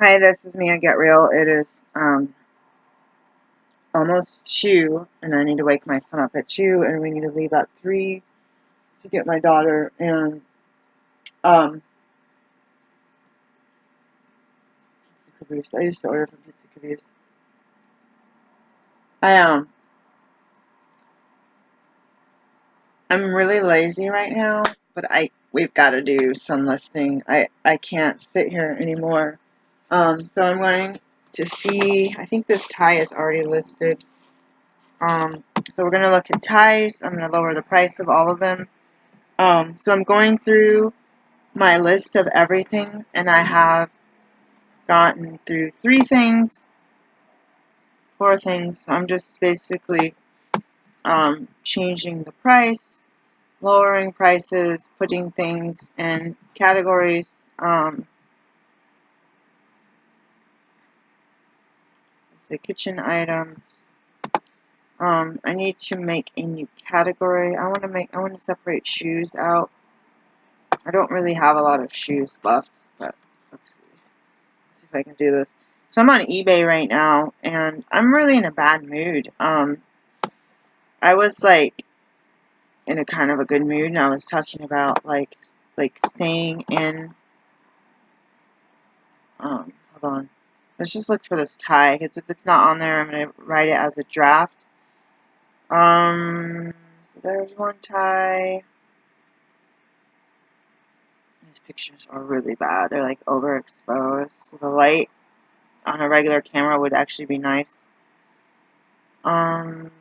Hi, this is Mia Get Real. It is almost 2, and I need to wake my son up at 2, and we need to leave at 3 to get my daughter. And Pizza Caboose. I used to order from Pizza Caboose. I'm really lazy right now, but we've got to do some listing. I can't sit here anymore. So I'm going to see. I think this tie is already listed. So we're going to look at ties. I'm going to lower the price of all of them. So I'm going through my list of everything, and I have gotten through 3 things, 4 things. So I'm just basically changing the price, lowering prices, putting things in categories. The kitchen items. I need to make a new category. I want to separate shoes out. I don't really have a lot of shoes left, but let's see. Let's see if I can do this. So I'm on eBay right now, and I'm really in a bad mood. I was like in a kind of a good mood, and I was talking about like staying in. Hold on. Let's just look for this tie, because if it's not on there, I'm gonna write it as a draft. So there's one tie. These pictures are really bad. They're like overexposed, so the light on a regular camera would actually be nice. Kenson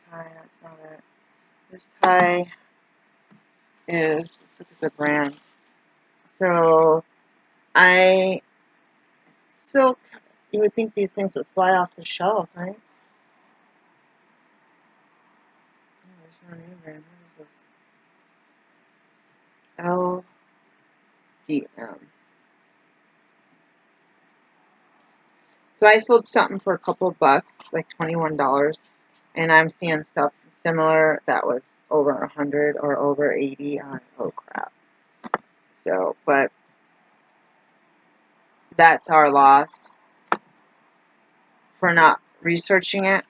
tie, that's not it. This tie is, let's look at the brand. So, silk, you would think these things would fly off the shelf, right? Oh, there's no name brand. What is this? LDM. So I sold something for a couple of bucks, like $21, and I'm seeing stuff similar that was over 100 or over 80. Oh crap. So, but that's our loss for not researching it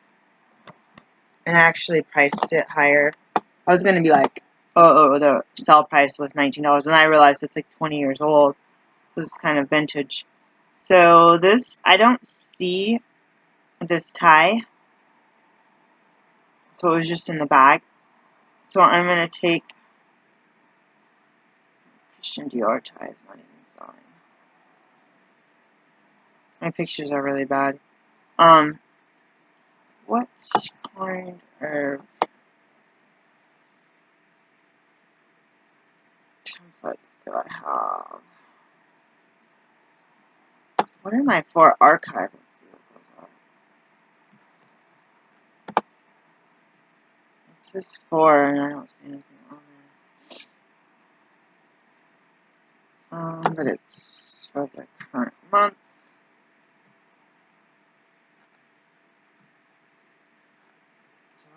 and actually priced it higher. I was going to be like, oh, the sell price was $19, and I realized it's like 20 years old, so it's kind of vintage. So this, I don't see this tie, so it was just in the bag. So I'm going to take Christian Dior tie, is not even selling. My pictures are really bad. What kind of templates do I have? What are my 4 archive? Let's see what those are. It says 4, and I don't see anything on there. But it's for the current month.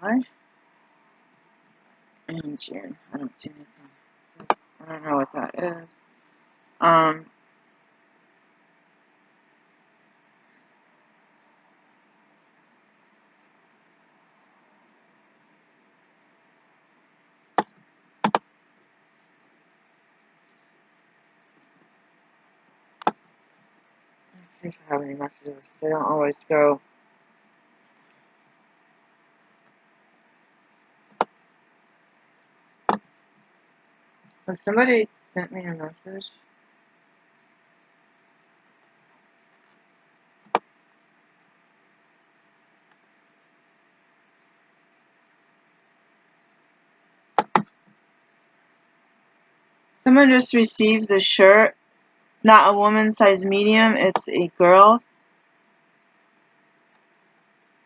July and June. I don't see anything. So I don't know what that is. Let's see if I have any messages. They don't always go. Has somebody sent me a message? Someone just received the shirt. It's not a woman's size medium, it's a girl's.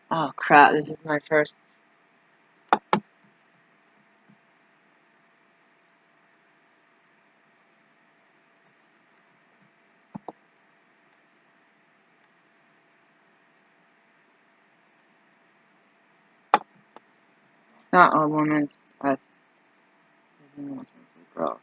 Oh crap, this is my first. Not a woman's size. It's a girl's.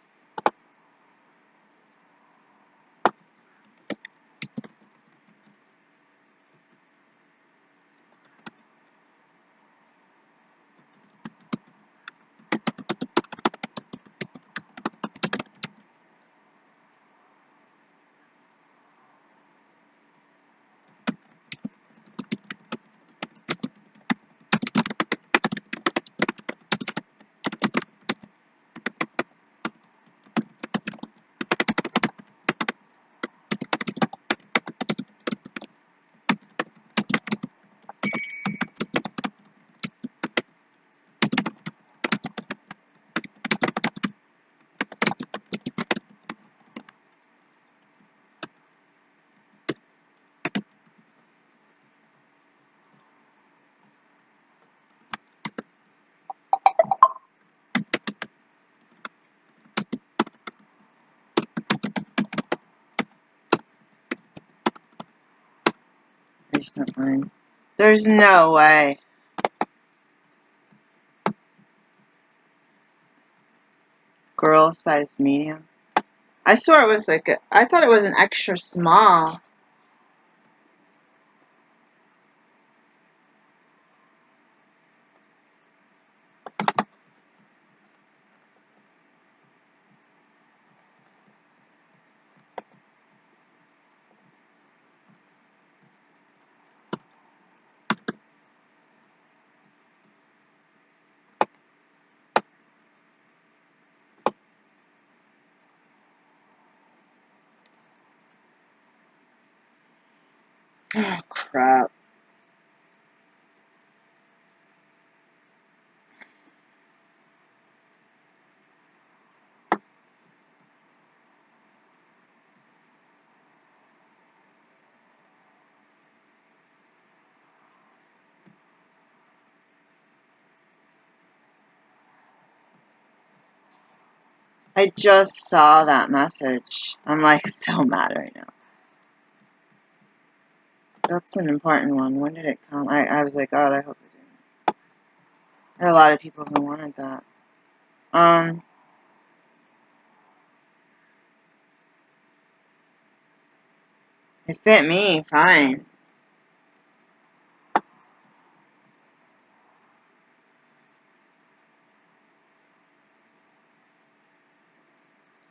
100% mine. There's no way. Girl size medium. I swear it was like I thought it was an extra small. Oh, crap. I just saw that message. I'm like so mad right now. That's an important one. When did it come? I was like, God, I hope it didn't. There are a lot of people who wanted that. It fit me fine.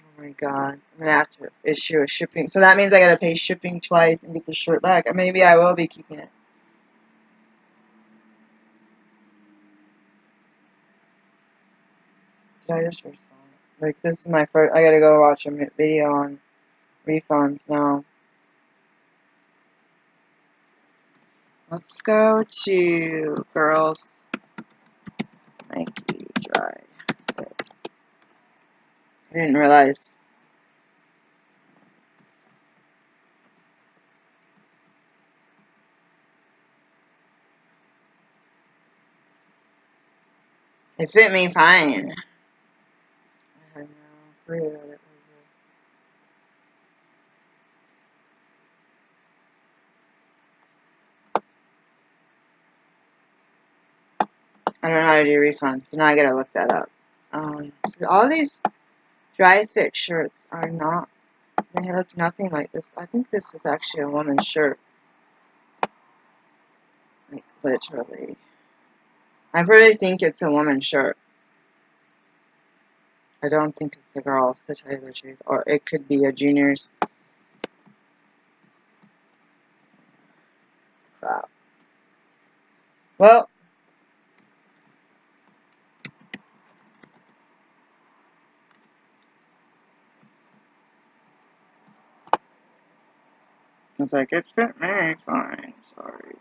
Oh my God. I'm gonna have to issue a shipping. So that means I gotta pay shipping twice and get the shirt back. Maybe I will be keeping it. Did I just respond? Like, this is my first. I gotta go watch a video on refunds now. Let's go to girls Nike Dry Fit. I didn't realize. It fit me fine. I had no clue that it was I don't know how to do refunds, but now I gotta look that up. So all these dry fit shirts are not, they look nothing like this. I think this is actually a woman's shirt. Like, literally. I really think it's a woman's shirt. I don't think it's a girl's, to tell you the truth. Or it could be a junior's. Crap. Well, it's like, it fit me fine. Sorry.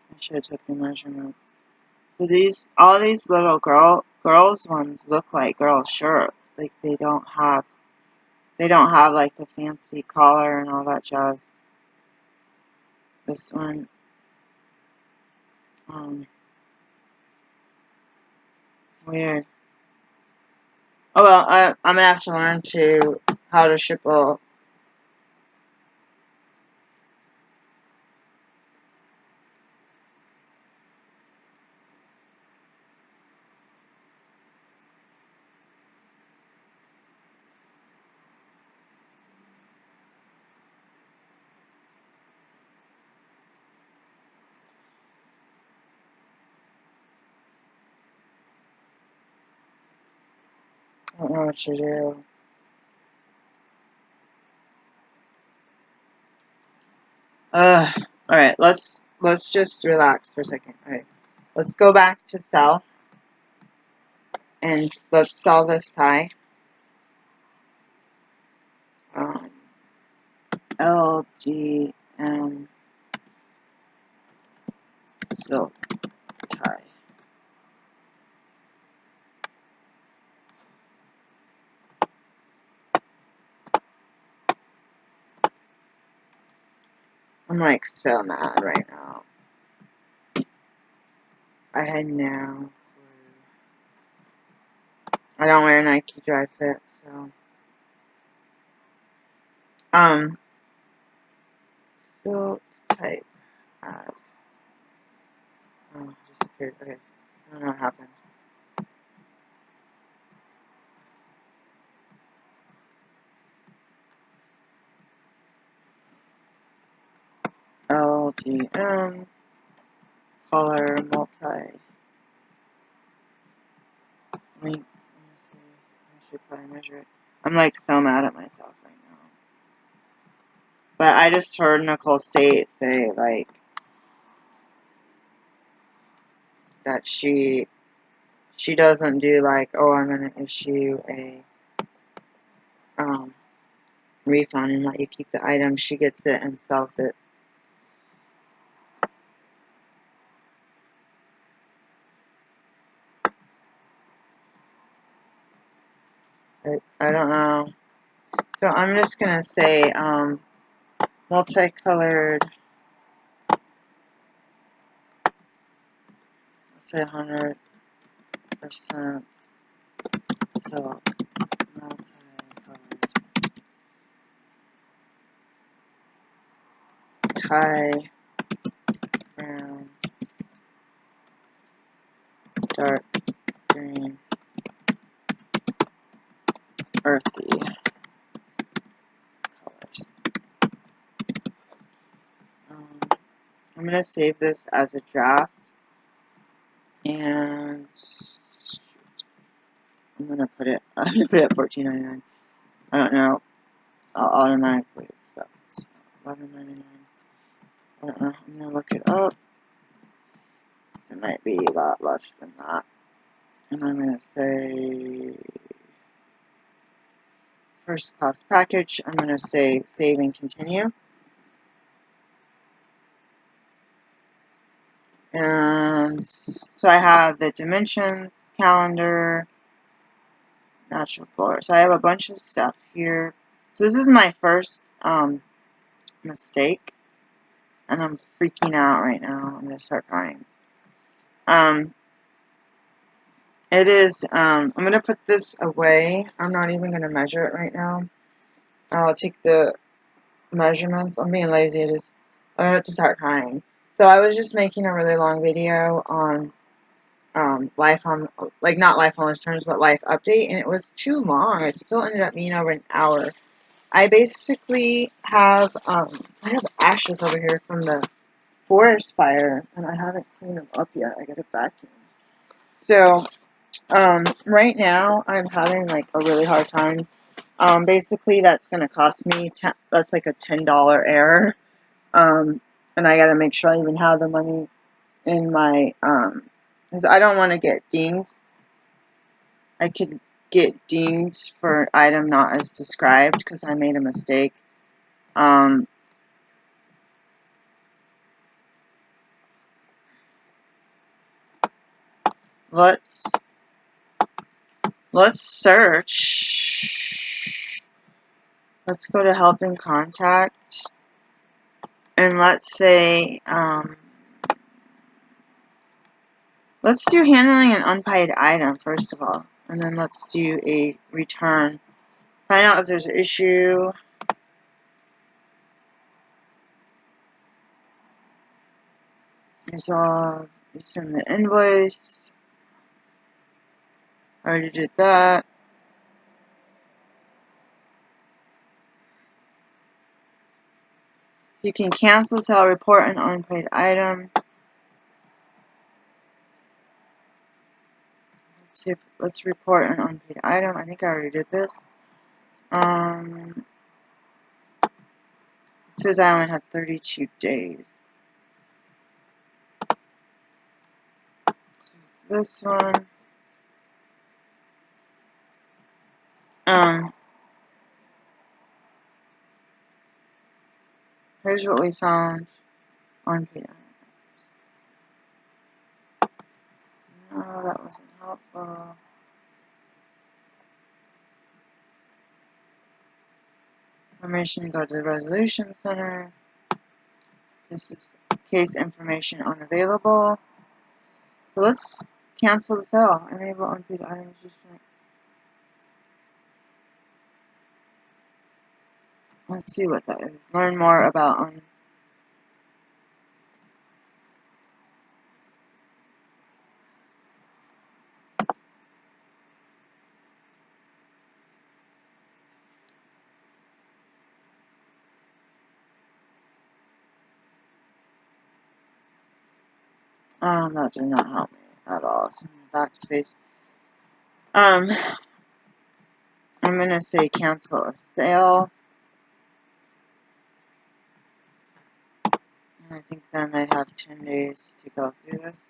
I should have took the measurements. So all these little girls ones look like girls' shirts. Like, they don't have like the fancy collar and all that jazz. This one, weird. Oh well, I'm gonna have to learn how to ship a. I don't know what to do. All right, let's just relax for a second. All right, let's go back to sell, and let's sell this tie. LGM silk tie. I'm like so mad right now. I had no clue. I don't wear Nike Dry Fit, so Silk type add. Oh, it disappeared. Okay. I don't know what happened. LGM color multi length. Let me see. I should probably measure it. I'm like so mad at myself right now. But I just heard Nicole State say like that she doesn't do like, oh, I'm gonna issue a refund and let you keep the item. She gets it and sells it. I don't know. So I'm just gonna say multicolored. Let's say 100% silk, multicolored tie brown, dark green, earthy colors. I'm gonna save this as a draft, and I'm gonna put it at $14.99. I don't know. I'll automatically accept. $11.99. I don't know. I'm gonna look it up. It might be a lot less than that. And I'm gonna say first class package. I'm gonna say save and continue. And so I have the dimensions, calendar, natural color. So I have a bunch of stuff here. So this is my first mistake, and I'm freaking out right now. I'm gonna start crying. It is. I'm gonna put this away. I'm not even gonna measure it right now. I'll take the measurements. I'm being lazy. I'm about to start crying. So I was just making a really long video on life on, like, not life on those terms, but life update, and it was too long. It still ended up being over an hour. I basically have I have ashes over here from the forest fire, and I haven't cleaned them up yet. I gotta vacuum. So right now I'm having like a really hard time. Basically that's gonna cost me that's like a $10 error. And I gotta make sure I even have the money in my because I don't want to get dinged. I could get dinged for item not as described because I made a mistake. Let's search. Let's go to help and contact, and let's say let's do handling an unpaid item first of all, and then let's do a return. Find out if there's an issue. Resolve. You send the invoice. Already did that. You can cancel, sell, report an unpaid item. Let's see. Let's report an unpaid item. I think I already did this. It says I only had 32 days. So it's this one. Here's what we found on unpaid items. No, that wasn't helpful. Information, go to the resolution center. This is case information unavailable. So let's cancel the sale. Enable unpaid items. Let's see what that is. Learn more about that did not help me at all. So backspace. I'm gonna say cancel a sale. And I think then I have 10 days to go through this.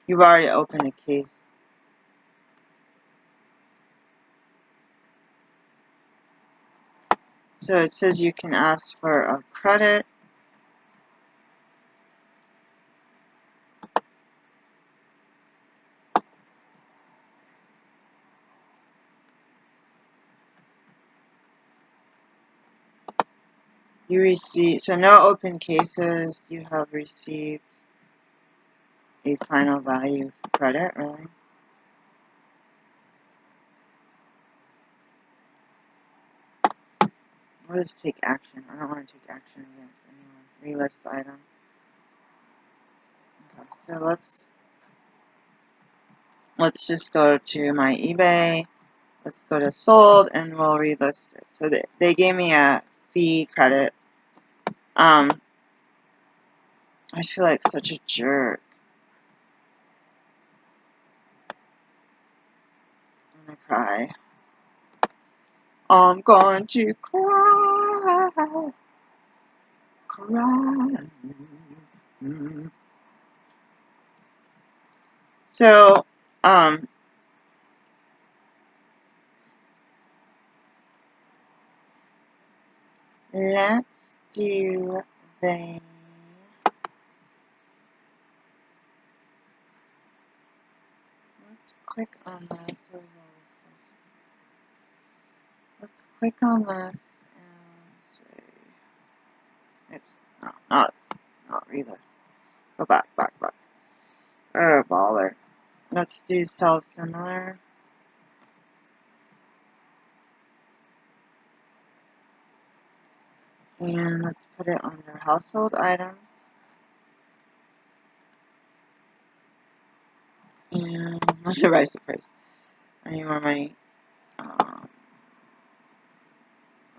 You've already opened a case. So it says you can ask for a credit. You receive, so no open cases. You have received a final value credit, really? What is take action? I don't want to take action against anyone. Relist item. Okay, so let's just go to my eBay. Let's go to sold and we'll relist it. So they gave me a fee credit. I just feel like such a jerk. I'm gonna cry. I'm going to cry. Cry. So, let's do the, let's click on this. What is all this stuff? Let's click on this and say, oops, no, not relist. Go back. Oh, baller. Let's do sell similar. And let's put it under household items. And let me raise the price. I need more money.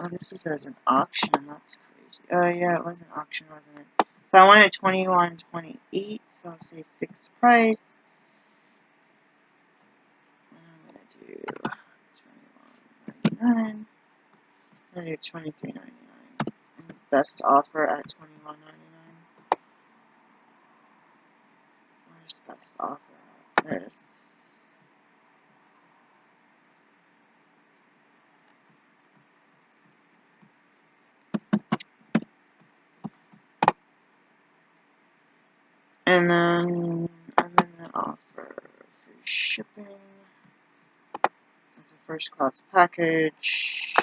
Oh, this is as an auction. That's crazy. Oh, yeah, it was an auction, wasn't it? So I wanted $21.28. So I'll say fixed price. And I'm going to do $21.99. I'm going to do $23.99. And best offer at $21.99. Where's best offer at? There it is. And then I'm going to offer free shipping as a first class package.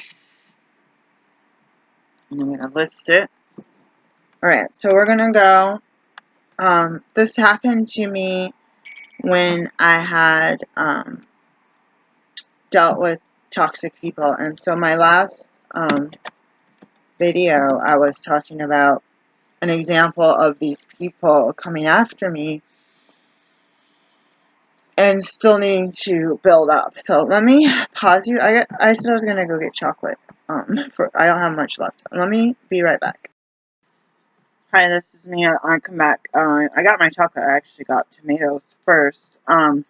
And I'm going to list it. Alright, so we're going to go. This happened to me when I had dealt with toxic people. And so my last video, I was talking about an example of these people coming after me and still needing to build up. So let me pause you. I said I was going to go get chocolate. I don't have much left. Let me be right back. Hi, this is me. I come back. I got my chocolate. I actually got tomatoes first. Oh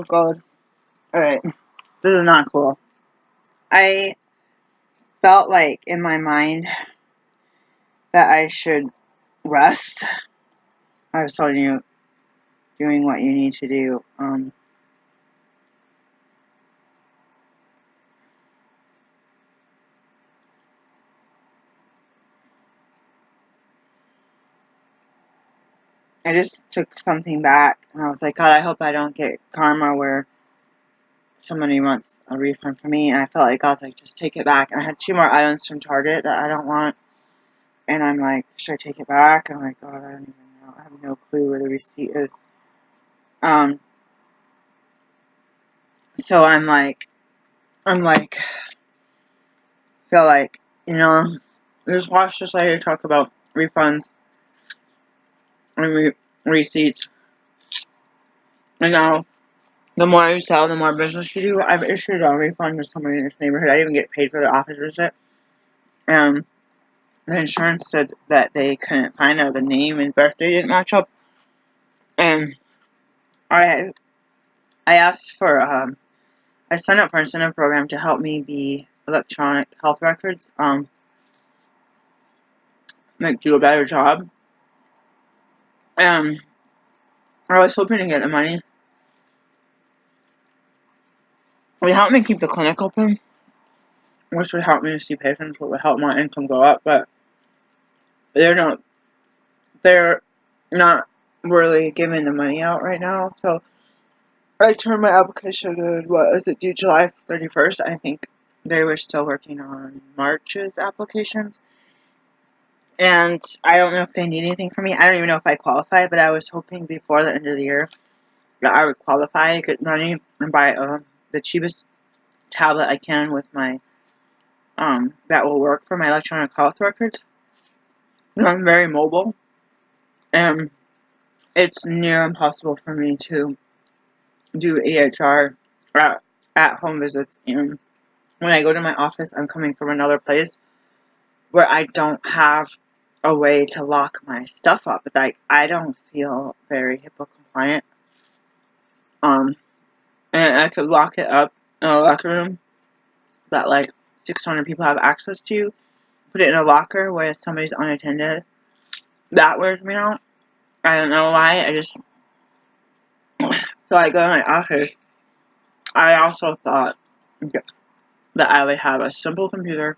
god. Alright. This is not cool. I felt like in my mind that I should rest. I was telling you, doing what you need to do. I just took something back, and I was like, God, I hope I don't get karma where somebody wants a refund from me, and I felt like God's like, just take it back. And I had 2 more items from Target that I don't want. And I'm like, should I take it back? I'm like, God, I don't even know. I have no clue where the receipt is. So I'm like, feel like, just watch this lady talk about refunds and receipts. And now, the more you sell, the more business you do. I've issued a refund to somebody in this neighborhood. I didn't get paid for the office visit. And the insurance said that they couldn't find out the name and birthday didn't match up. And I asked for, I signed up for an incentive program to help me be electronic health records, do a better job. And I was hoping to get the money. It would help me keep the clinic open, which would help me to see patients, which would help my income go up, but they're not really giving the money out right now. So I turned my application in, due July 31st? I think they were still working on March's applications. And I don't know if they need anything from me. I don't even know if I qualify, but I was hoping before the end of the year that I would qualify, get money, and buy the cheapest tablet I can with my, that will work for my electronic health records. I'm very mobile, and it's near impossible for me to do EHR at home visits. And when I go to my office, I'm coming from another place where I don't have a way to lock my stuff up. Like, I don't feel very HIPAA compliant. And I could lock it up in a locker room that like 600 people have access to. Put it in a locker where if somebody's unattended. That wears me out. I don't know why. So I go to my office. I also thought that I would have a simple computer,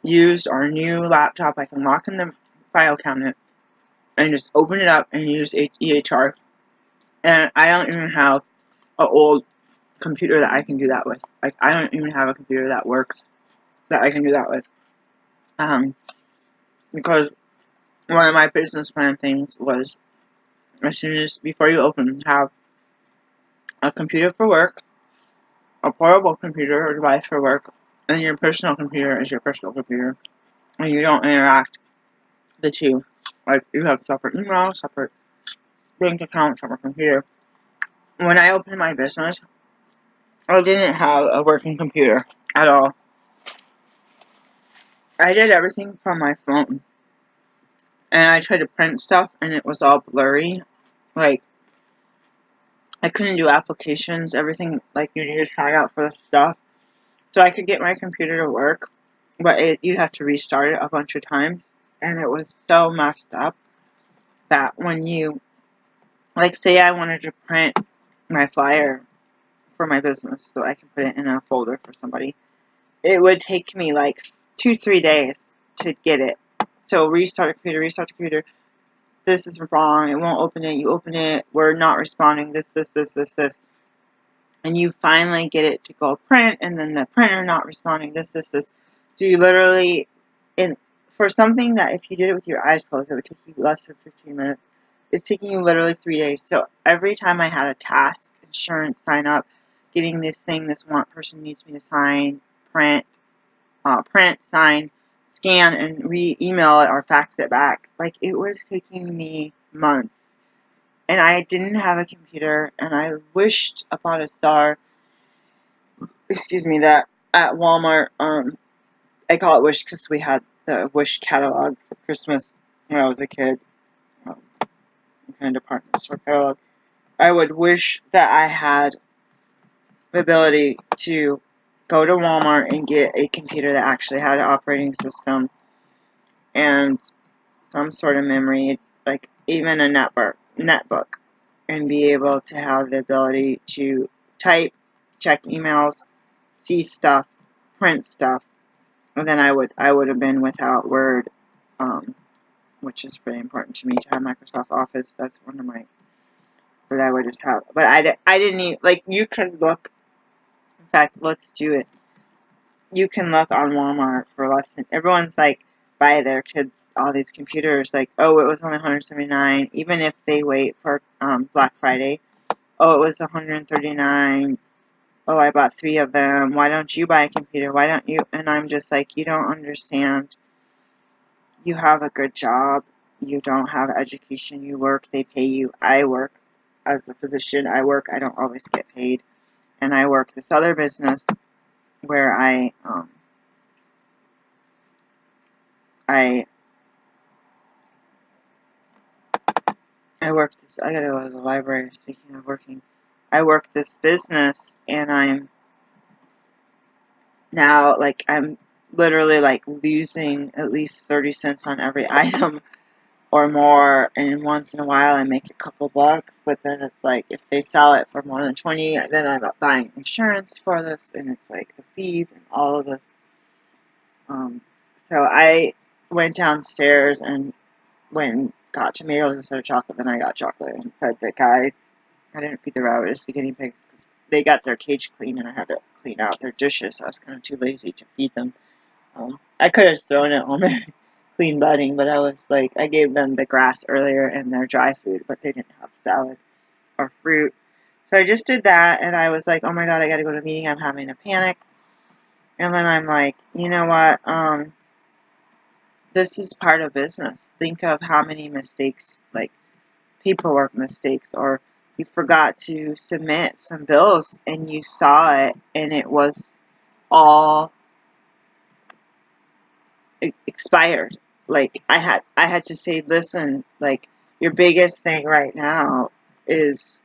use our new laptop I can lock in the file cabinet, and just open it up and use EHR. And I don't even have an old computer that I can do that with. Like, I don't even have a computer that works that I can do that with. Because one of my business plan things was, before you open, have a computer for work, a portable computer or device for work, and your personal computer is your personal computer. And you don't interact the two. Like, you have separate email, separate bank account, separate computer. When I opened my business, I didn't have a working computer at all. I did everything from my phone. And I tried to print stuff, and it was all blurry. Like, I couldn't do applications, everything, like, you need to sign out for the stuff. So I could get my computer to work, but you'd have to restart it a bunch of times. And it was so messed up that when you, like, say I wanted to print my flyer for my business so I can put it in a folder for somebody, it would take me like 2-3 days to get it. So restart the computer, this is wrong, it won't open it, you open it, we're not responding, this. And you finally get it to go print, and then the printer not responding, this. So you literally, for something that if you did it with your eyes closed, it would take you less than 15 minutes. It's taking you literally 3 days. So every time I had a task, insurance, sign up, getting this thing this one person needs me to sign, print, sign, scan, and email it or fax it back. Like, it was taking me months. And I didn't have a computer, and I wished upon a star, that at Walmart, I call it Wish because we had the Wish catalog for Christmas when I was a kid. Some kind of department store catalog. I would wish that I had the ability to go to Walmart and get a computer that actually had an operating system and some sort of memory, like even a netbook, and be able to have the ability to type, check emails, see stuff, print stuff. And then I would have been without Word, which is pretty important to me to have Microsoft Office. That's one of my, but I would just have, but I didn't need, like, you could look, in fact, let's do it. You can look on Walmart for less than, everyone's like, buy their kids all these computers, like, oh, it was only $179, even if they wait for Black Friday. Oh, it was $139. Oh, I bought 3 of them. Why don't you buy a computer? Why don't you? And I'm just like, you don't understand. You have a good job. You don't have education. You work. They pay you. I work as a physician. I work. I don't always get paid. And I work this other business where I work this. I gotta go to the library. Speaking of working, I work this business, and I'm now, like, I'm literally like losing at least 30 cents on every item or more, and once in a while I make a couple bucks, but then it's like if they sell it for more than 20, then I'm buying insurance for this, and it's like the fees and all of this. So I went downstairs and got tomatoes instead of chocolate. Then I got chocolate and fed the guys. I didn't feed the rabbits, the guinea pigs, because they got their cage clean and I had to clean out their dishes. So I was kind of too lazy to feed them. I could have thrown it on their clean bedding, but I was like, I gave them the grass earlier and their dry food, but they didn't have salad or fruit. So I just did that, and I was like, oh my god, I gotta go to a meeting. I'm having a panic. And then I'm like, you know what? This is part of business. Think of how many mistakes, like paperwork mistakes, or you forgot to submit some bills and you saw it and it was all expired. Like I had to say, listen, like your biggest thing right now is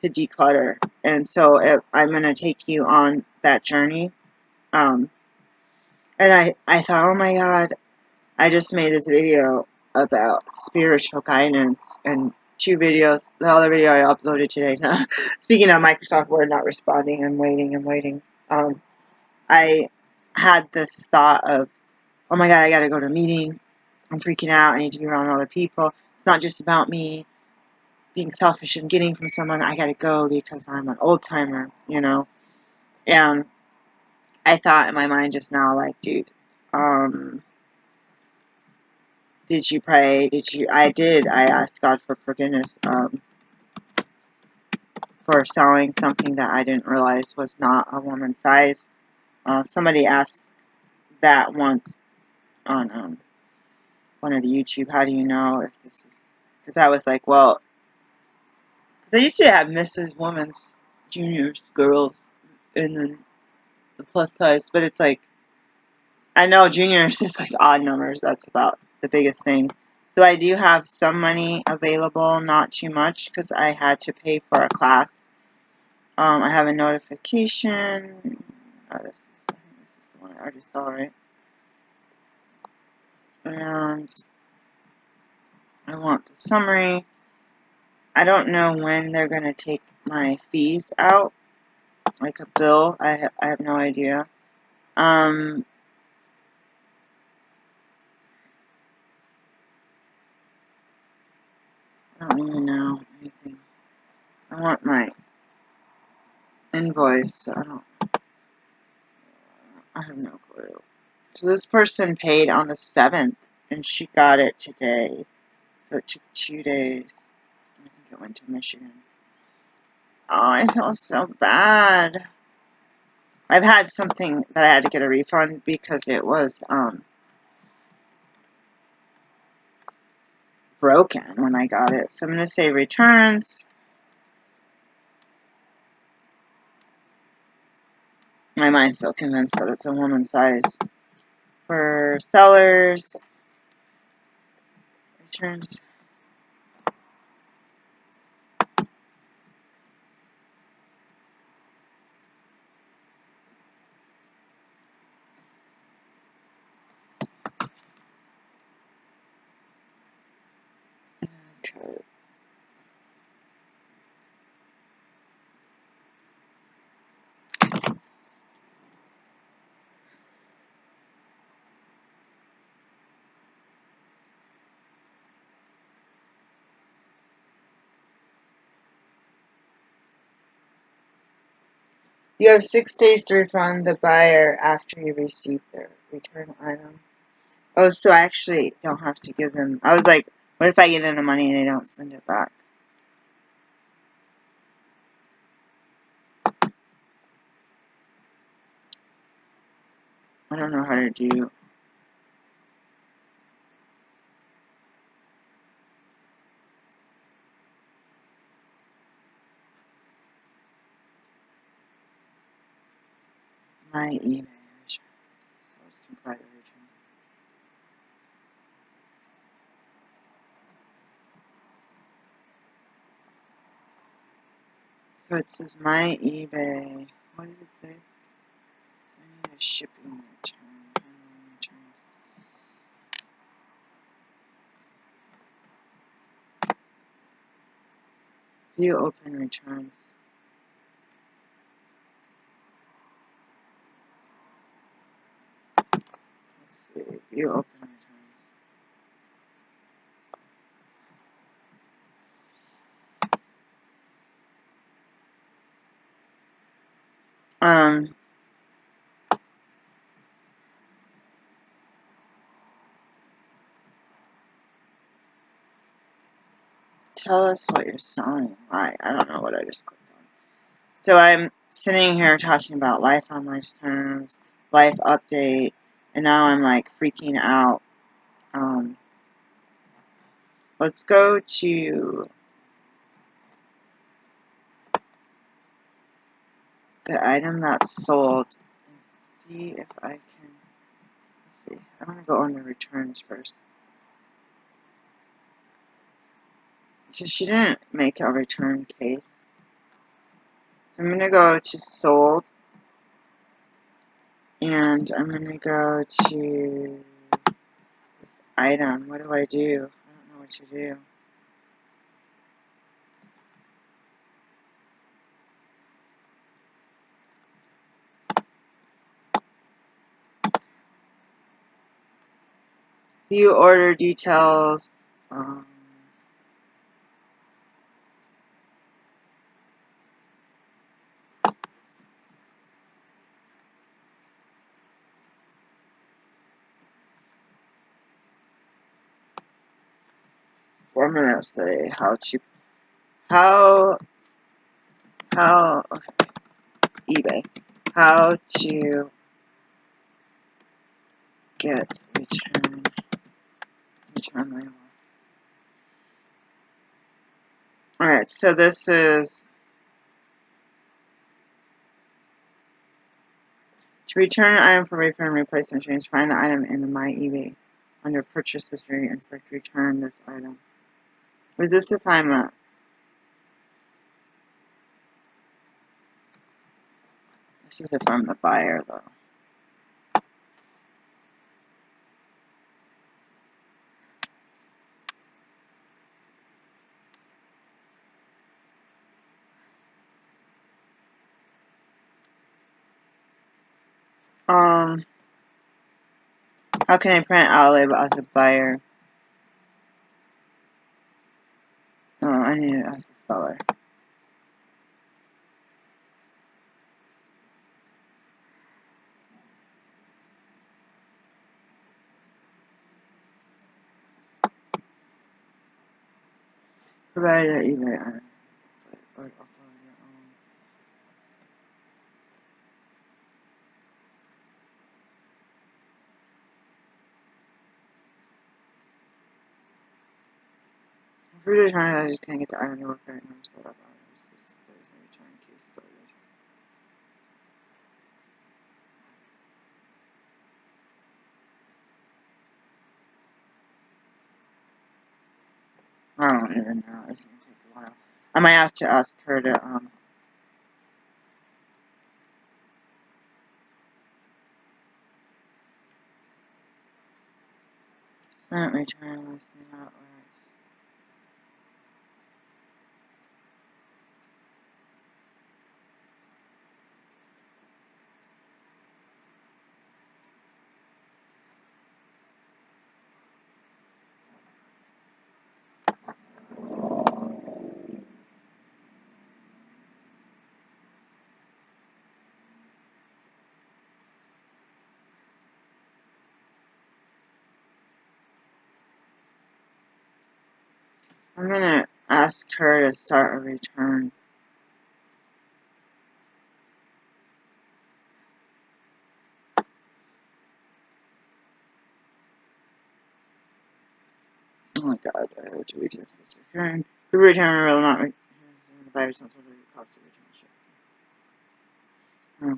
to declutter, and so I'm gonna take you on that journey. Um, and I thought, oh my god, I just made this video about spiritual guidance and 2 videos. The other video I uploaded today. Speaking of Microsoft Word not responding, I'm waiting. I had this thought of, oh my god, I gotta go to a meeting. I'm freaking out. I need to be around other people. It's not just about me being selfish and getting from someone. I gotta go because I'm an old timer, you know. And I thought in my mind just now, like, dude, did you pray? I did. I asked God for forgiveness for selling something that I didn't realize was not a woman's size. Somebody asked that once on one of the YouTube, how do you know if this is... Because I was like, well, because I used to have Mrs. Woman's juniors, girls, and then the plus size, but it's like, I know juniors is like odd numbers. That's about the biggest thing. So I do have some money available, not too much, because I had to pay for a class. I have a notification. Oh, I think this is the one I already saw, right? And I want the summary. I don't know when they're going to take my fees out, like a bill. I have no idea. I don't even know anything. I want my invoice. I have no clue. So this person paid on the 7th, and she got it today. So it took 2 days. I think it went to Michigan. Oh, I feel so bad. I've had something that I had to get a refund because it was broken when I got it. So I'm going to say returns. My mind's still convinced that it's a woman's size. For sellers, returns. Okay. You have 6 days to refund the buyer after you receive their return item. Oh, so I actually don't have to give them. I was like, what if I give them the money and they don't send it back? I don't know how to do. My email. So let's comply to return. So it says my eBay. What does it say? So I need a shipping return. Handling returns. View open returns. Let's see. View open returns. Tell us what you're selling. Right. I don't know what I just clicked on. So I'm sitting here talking about life on life's terms, life update, and now I'm like freaking out. Let's go to the item that's sold and see if I can. Let's see. I'm gonna go on the returns first. So she didn't make a return case. So I'm gonna go to sold, and I'm gonna go to this item. What do? I don't know what to do. View order details. I'm gonna say okay, eBay, how to get return label. Alright, so this is to return an item for refund, replacement, change. Find the item in the My eBay under purchase history and select return this item. Is this if I'm a This is if I'm the buyer though. How can I print out a label as a buyer? Oh, I need it as a seller. Provide your eBay item or upload your own. If we return it, I just can't get the item to work right now. Set up items. There's a return case sorted. I don't even know. It's gonna take a while. I might have to ask her to send return listing how it works. I'm gonna ask her to start a return. Oh my god, to retest this return. The return will not the buyer's not told the cost of return ship. Hmm.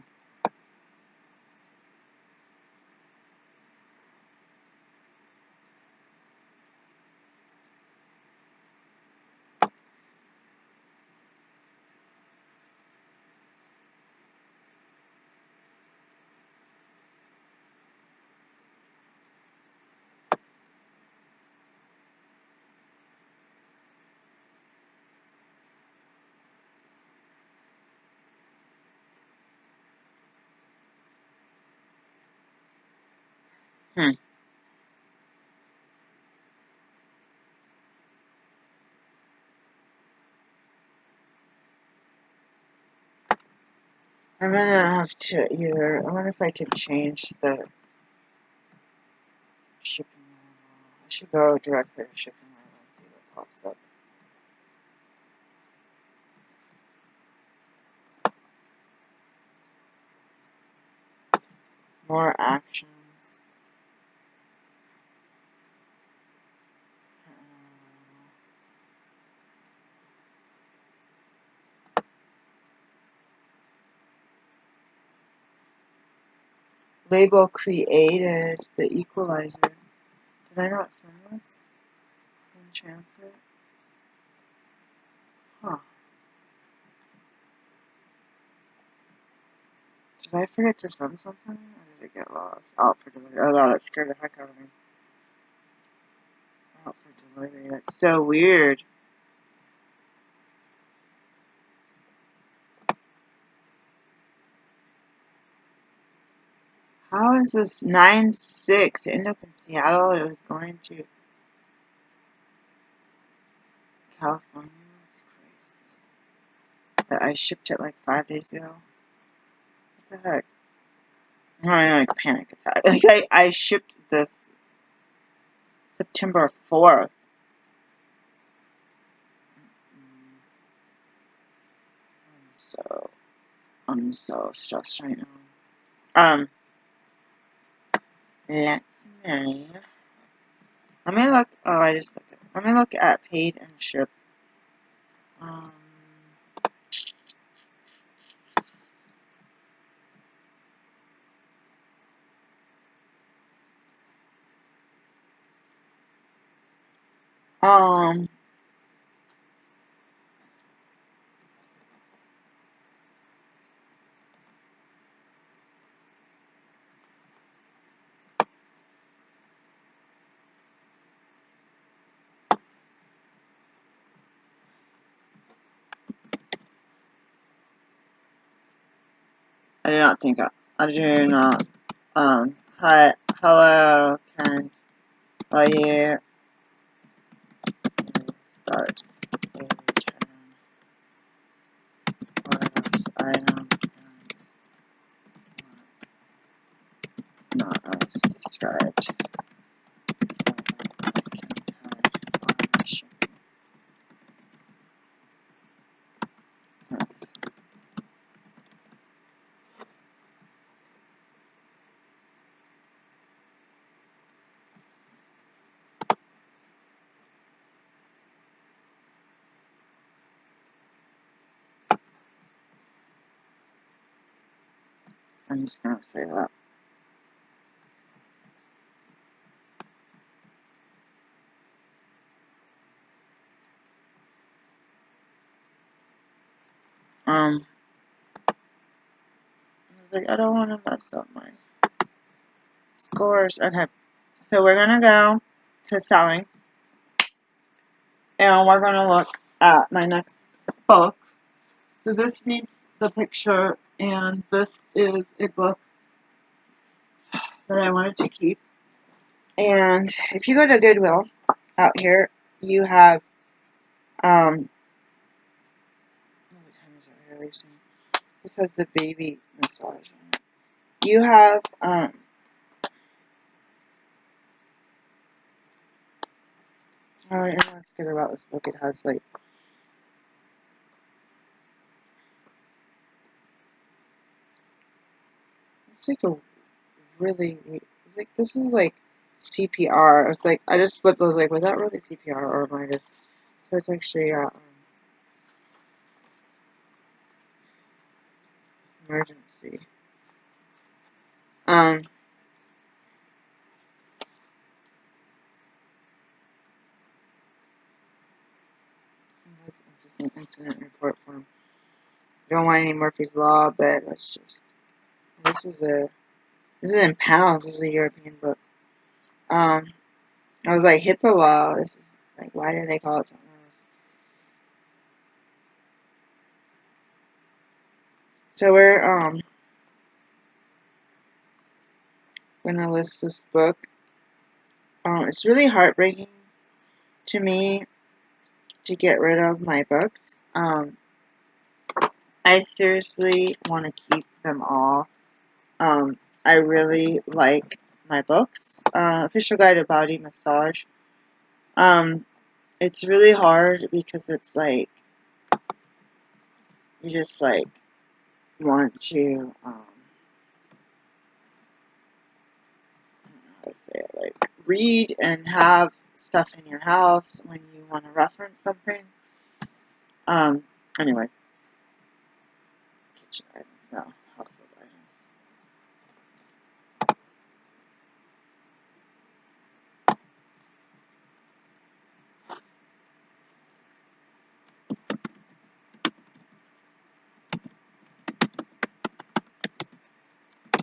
I'm gonna have to either. I wonder if I could change the shipping label. I should go directly to shipping label and see what pops up. More actions. Label created. The equalizer. Did I not send this in transit? Huh. Did I forget to send something? Or did it get lost? Out for delivery. Oh, that scared the heck out of me. Out for delivery. That's so weird. How is this 9/6? It ended up in Seattle. It was going to California. That's crazy. That I shipped it like 5 days ago. What the heck? I'm having like a panic attack. Like I shipped this September 4th. I'm so stressed right now. Let's me. Let me look. Oh, I just looked. Let me look at paid and shipped. Um. Um. I do not think I do not. Hi, hello, Ken. Are you start a return for this item and not as described? So that I can put on shipping. Thanks. I'm just gonna say that. I was like, I don't want to mess up my scores. Okay, so we're gonna go to selling, and we're gonna look at my next book. So this needs the picture, and this is a book that I wanted to keep. And if you go to Goodwill out here, you have what time is it releasing? This has the baby massage on it. You have And what's good about this book, it has like it's like a really it's like this is like CPR. It's like I just flipped. I was like, was that really CPR or am I just? So it's actually emergency. Um, that's interesting. Incident report form. Don't want any Murphy's Law, but let's just. This is a. This is in pounds. This is a European book. I was like HIPAA law. This is like why do they call it something else? So we're gonna list this book. It's really heartbreaking to me to get rid of my books. I seriously want to keep them all. I really like my books. Official Guide to Body Massage. It's really hard because it's like you just like want to I don't know how to say it, like read and have stuff in your house when you want to reference something. Um, anyways, kitchen items, no, household items.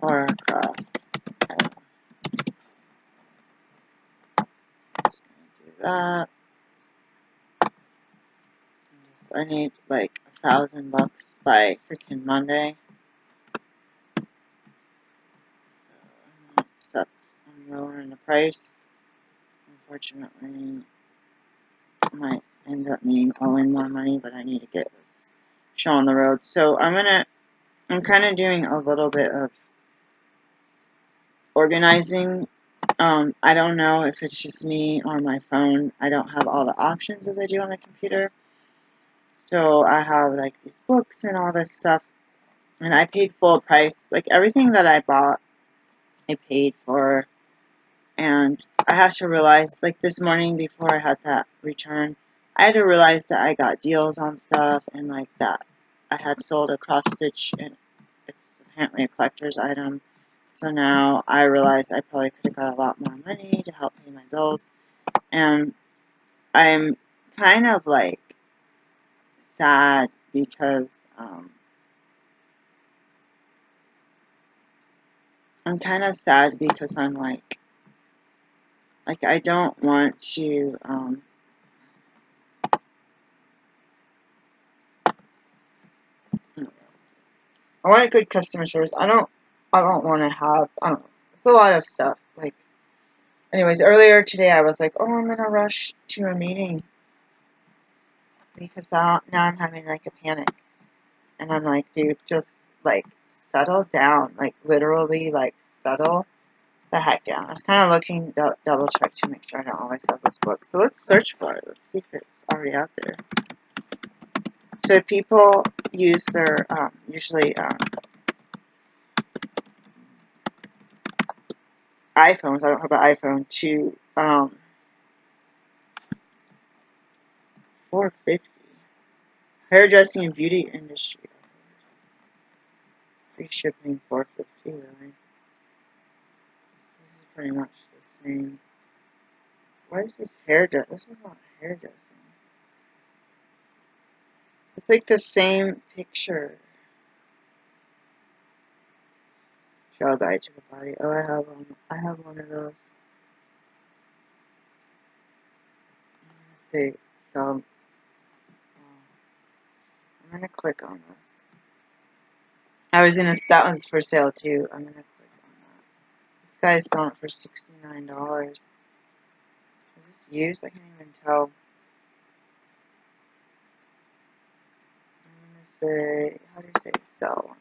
Or craft. Just gonna do that. I need like $1,000 by freaking Monday. So I'm gonna accept. I'm lowering the price. Unfortunately, I might end up me owing more money, but I need to get this show on the road. So I'm kind of doing a little bit of organizing. I don't know if it's just me on my phone. I don't have all the options as I do on the computer. So I have like these books and all this stuff. And I paid full price. Like everything that I bought, I paid for. And I have to realize, like this morning before I had that return, I had to realize that I got deals on stuff and like that I had sold a cross stitch and it's apparently a collector's item. So now I realized I probably could have got a lot more money to help pay my bills. And I'm kind of like sad because I'm kind of sad because I'm like I don't want to I want a good customer service. I don't want to have I don't know. It's a lot of stuff. Like anyways, earlier today I was like, "Oh, I'm going to rush to a meeting because now I'm having like a panic." And I'm like, "Dude, just like settle down. Like literally like settle the heck down." I was kind of looking double check to make sure I don't always have this book. So let's search for it. Let's see if it's already out there. So people use their usually iPhones. I don't have an iPhone to $4.50. Hairdressing and beauty industry. Free shipping $4.50. Really. This is pretty much the same. Why is this hairdressing? This is not hairdressing. It's like the same picture. Gel dye to the body. Oh, I have one. I have one of those. I'm gonna say some. I'm gonna click on this. I was in a. That one's for sale too. I'm gonna click on that. This guy is selling it for $69. Is this used? I can't even tell. I'm gonna say. How do you say sell one?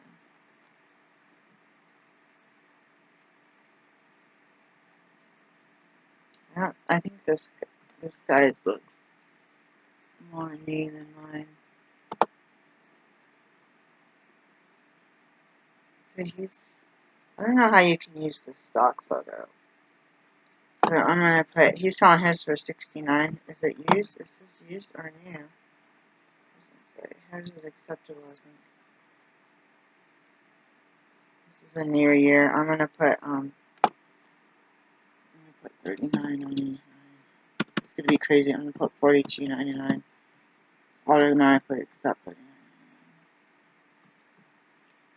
I think this this guy's looks more new than mine. So I don't know how you can use the stock photo. So I'm going to put, he's selling his for $69. Is it used? Is this used or new? Doesn't say. Hers is acceptable, I think. This is a near year. I'm going to put, $39.99. It's going to be crazy. I'm going to put $42.99. Automatically accept $39.99.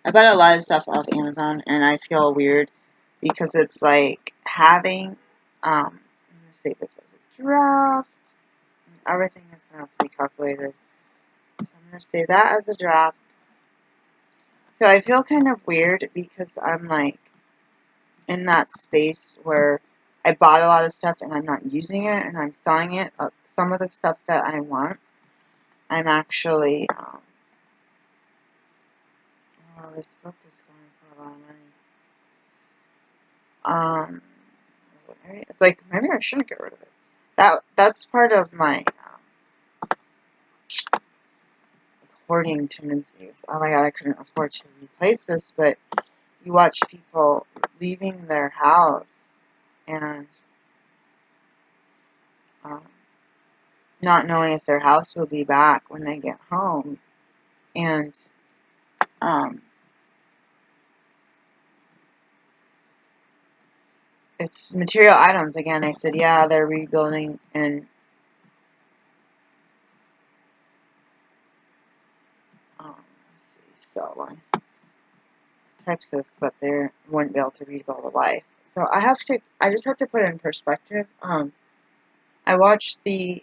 I bought a lot of stuff off Amazon, and I feel weird because it's like having, I'm going to say this as a draft. Everything is going to have to be calculated. So I'm going to say that as a draft. So I feel kind of weird because I'm like in that space where I bought a lot of stuff and I'm not using it and I'm selling it. Some of the stuff that I want, I'm actually, oh, this book is going for a lot of money. It's like, maybe I shouldn't get rid of it. That's part of my hoarding tendencies. Oh my god, I couldn't afford to replace this, but you watch people leaving their house and not knowing if their house will be back when they get home. And it's material items. Again, I said, yeah, they're rebuilding and let's see, sell one. Texas, but they wouldn't be able to rebuild a life. So I just have to put it in perspective. I watched I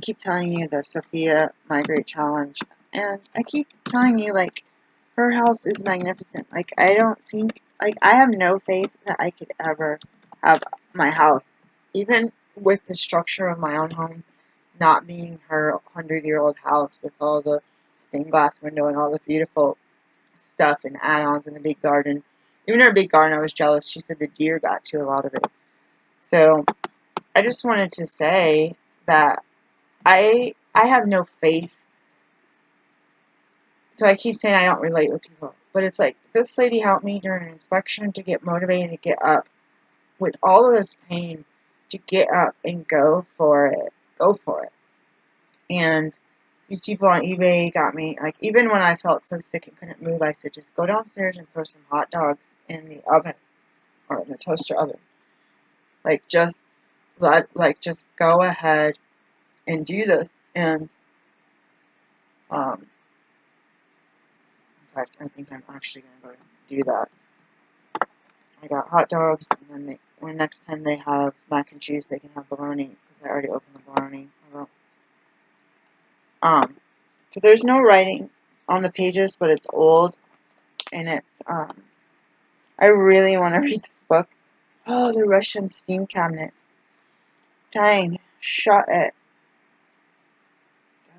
keep telling you the Sophia Migrate Challenge, and I keep telling you, like, her house is magnificent. Like, I don't think, like, I have no faith that I could ever have my house, even with the structure of my own home, not being her 100-year-old house with all the stained glass window and all the beautiful stuff and add-ons in the big garden. Even her big garden, I was jealous. She said the deer got to a lot of it. So I just wanted to say that I have no faith. So I keep saying I don't relate with people. But it's like, this lady helped me during an inspection to get motivated to get up with all of this pain, to get up and go for it. Go for it. And these people on eBay got me, like, even when I felt so sick and couldn't move, I said, just go downstairs and throw some hot dogs in the oven, or in the toaster oven. Like, just go ahead and do this. And, in fact, I think I'm actually going to go do that. I got hot dogs, and then when next time they have mac and cheese, they can have bologna, because I already opened the bologna. So there's no writing on the pages, but it's old, and it's, I really want to read this book. Oh, the Russian steam cabinet. Dang, shut it.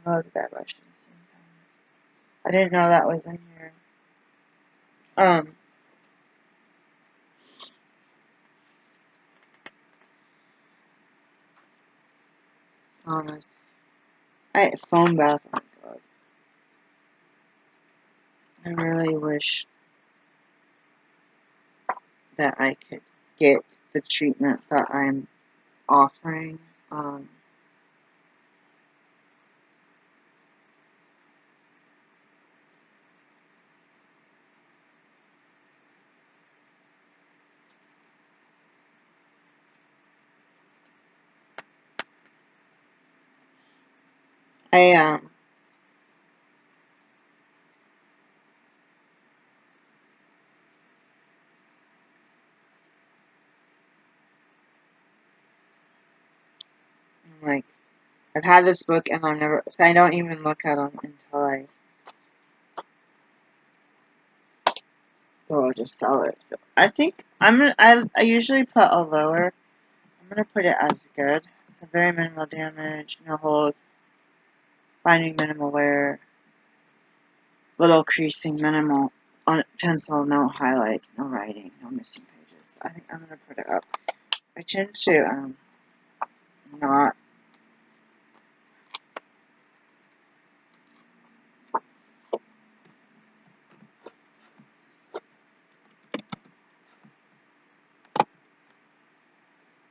I love that Russian steam cabinet. I didn't know that was in here. Saunas. Foam bath. Oh god. I really wish that I could get the treatment that I'm offering. Like, I've had this book and I don't even look at them until I go to sell it. So I think I usually put a lower. I'm gonna put it as good. So very minimal damage, no holes, binding minimal wear, little creasing, minimal on pencil, no highlights, no writing, no missing pages. I think I'm gonna put it up. I tend to not.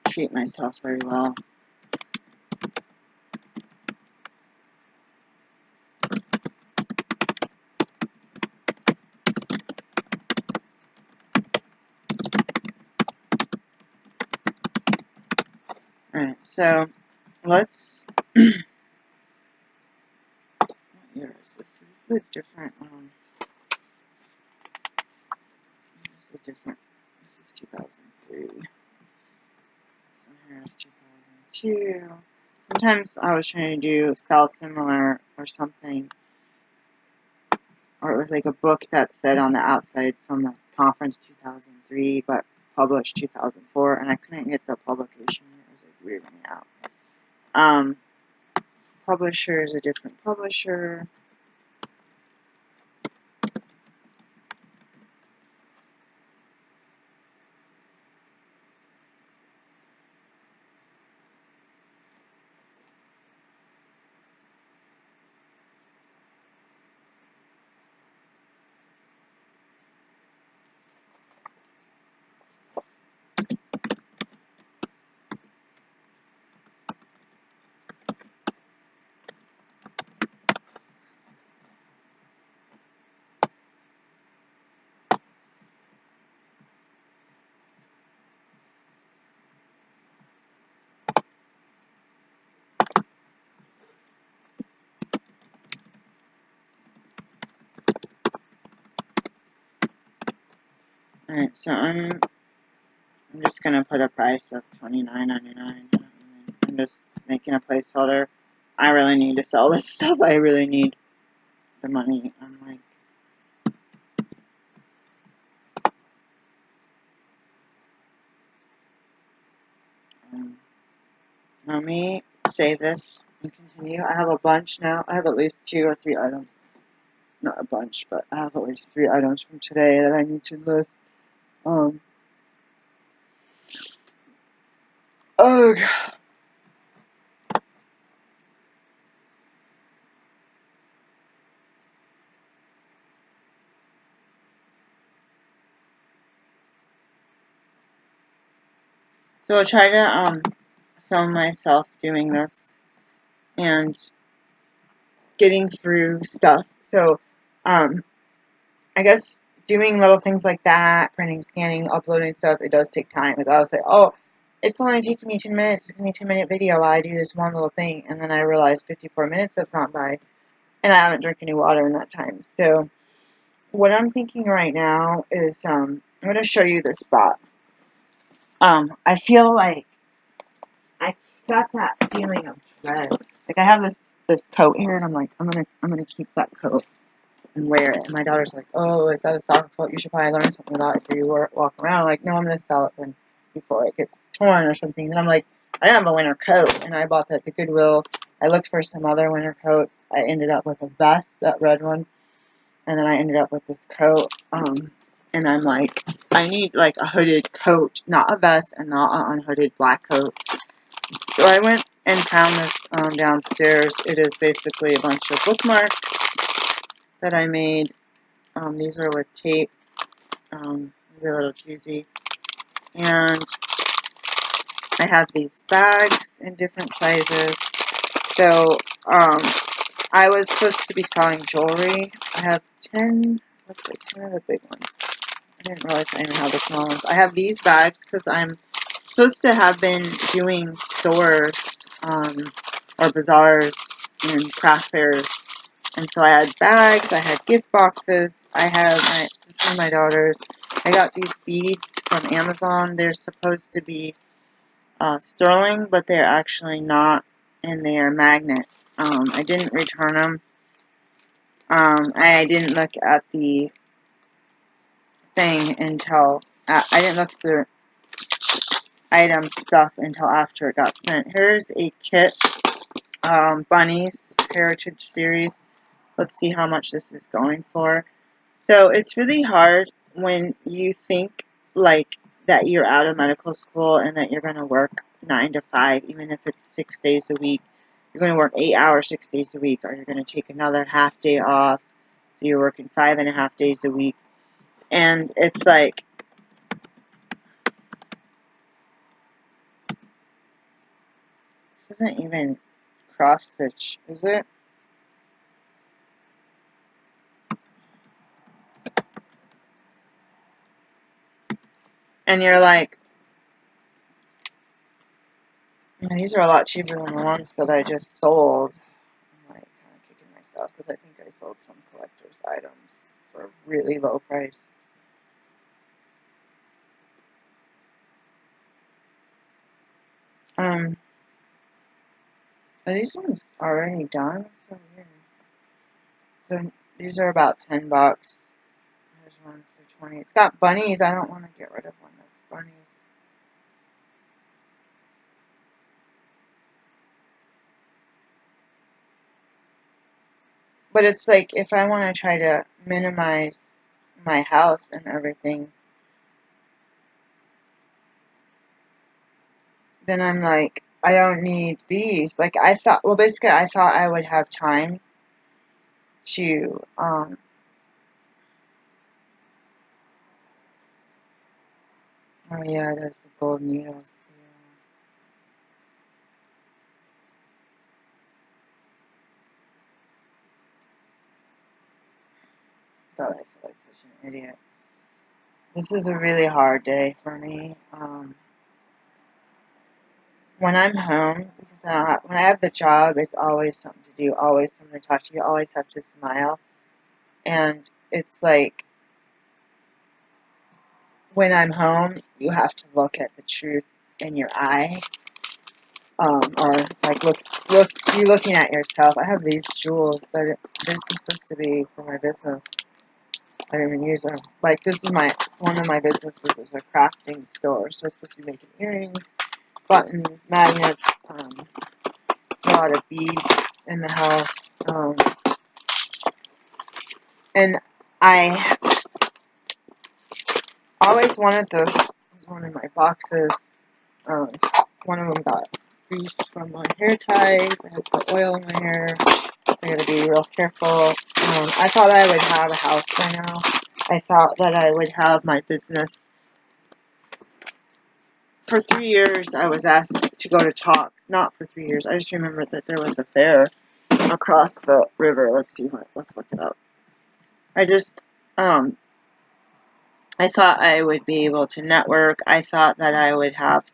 Treat myself very well. Alright, so let's. What year is this? This is a different. This is a different. This is 2003. This one here is 2002. Sometimes I was trying to do style similar or something, or it was like a book that said on the outside from the conference 2003, but published 2004, and I couldn't get the publication. It was like weirding me out. Publisher is a different publisher. Alright, so I'm just gonna put a price of $29.99. I'm just making a placeholder. I really need to sell this stuff. I really need the money. I'm like, let me save this and continue. I have a bunch now. I have at least 2 or 3 items. Not a bunch, but I have at least 3 items from today that I need to list. Oh, so I'll try to film myself doing this and getting through stuff. So I guess doing little things like that, printing, scanning, uploading stuff, it does take time. Because I was like, oh, it's only taking me 10 minutes. It's going to be a 2-minute video while I do this one little thing. And then I realized 54 minutes have gone by, and I haven't drank any water in that time. So what I'm thinking right now is I'm going to show you this box. I feel like I got that feeling of dread. Like I have this coat here, and I'm like, I'm gonna keep that coat and wear it. And my daughter's like, oh, is that a soccer coat? You should probably learn something about it before you walk around. I'm like, no, I'm going to sell it then before it gets torn or something. Then I'm like, I have a winter coat, and I bought that at the Goodwill. I looked for some other winter coats. I ended up with a vest, that red one, and then I ended up with this coat. And I'm like, I need like a hooded coat, not a vest, and not an unhooded black coat. So I went and found this downstairs. It is basically a bunch of bookmarks that I made. These are with tape, maybe a little cheesy. And I have these bags in different sizes. So I was supposed to be selling jewelry. I have 10, looks like 10 of the big ones. I didn't realize I even had the small ones. I have these bags because I'm supposed to have been doing stores or bazaars and craft fairs. And so I had bags, I had gift boxes, I have my daughter's. I got these beads from Amazon. They're supposed to be sterling, but they're actually not, and they are magnet. I didn't return them. I didn't look at the thing until, I didn't look at the item stuff until after it got sent. Here's a kit, Bunnies Heritage Series. Let's see how much this is going for. So it's really hard when you think like that you're out of medical school and that you're going to work 9 to 5, even if it's 6 days a week. You're going to work 8 hours 6 days a week, or you're going to take another half day off. So you're working 5.5 days a week. And it's like, this isn't even cross stitch, is it? And you're like, these are a lot cheaper than the ones that I just sold. I'm like kind of kicking myself because I think I sold some collector's items for a really low price. Are these ones already done? So weird. So these are about $10. There's one for 20. It's got bunnies. I don't want to get rid of one that's bunnies. But it's like if I want to try to minimize my house and everything, then I'm like, I don't need these. Like I thought, well, basically I thought I would have time to, oh yeah, it has the gold needles. Yeah. God, I feel like such an idiot. This is a really hard day for me. When I'm home, because when I have the job, it's always something to do, always something to talk to. You always have to smile. And it's like, when I'm home, you have to look at the truth in your eye. Or like you looking at yourself. I have these jewels that this is supposed to be for my business. I don't even use them. Like this is one of my businesses is a crafting store, so it's supposed to be making earrings, buttons, magnets, a lot of beads in the house. And I always wanted this. This is one of my boxes. One of them got grease from my hair ties. I had to put oil in my hair, so I gotta be real careful. I thought I would have a house by now. I thought that I would have my business. For 3 years, I was asked to go to talks. Not for 3 years. I just remember that there was a fair across the river. Let's look it up. I thought I would be able to network. I thought that I would have.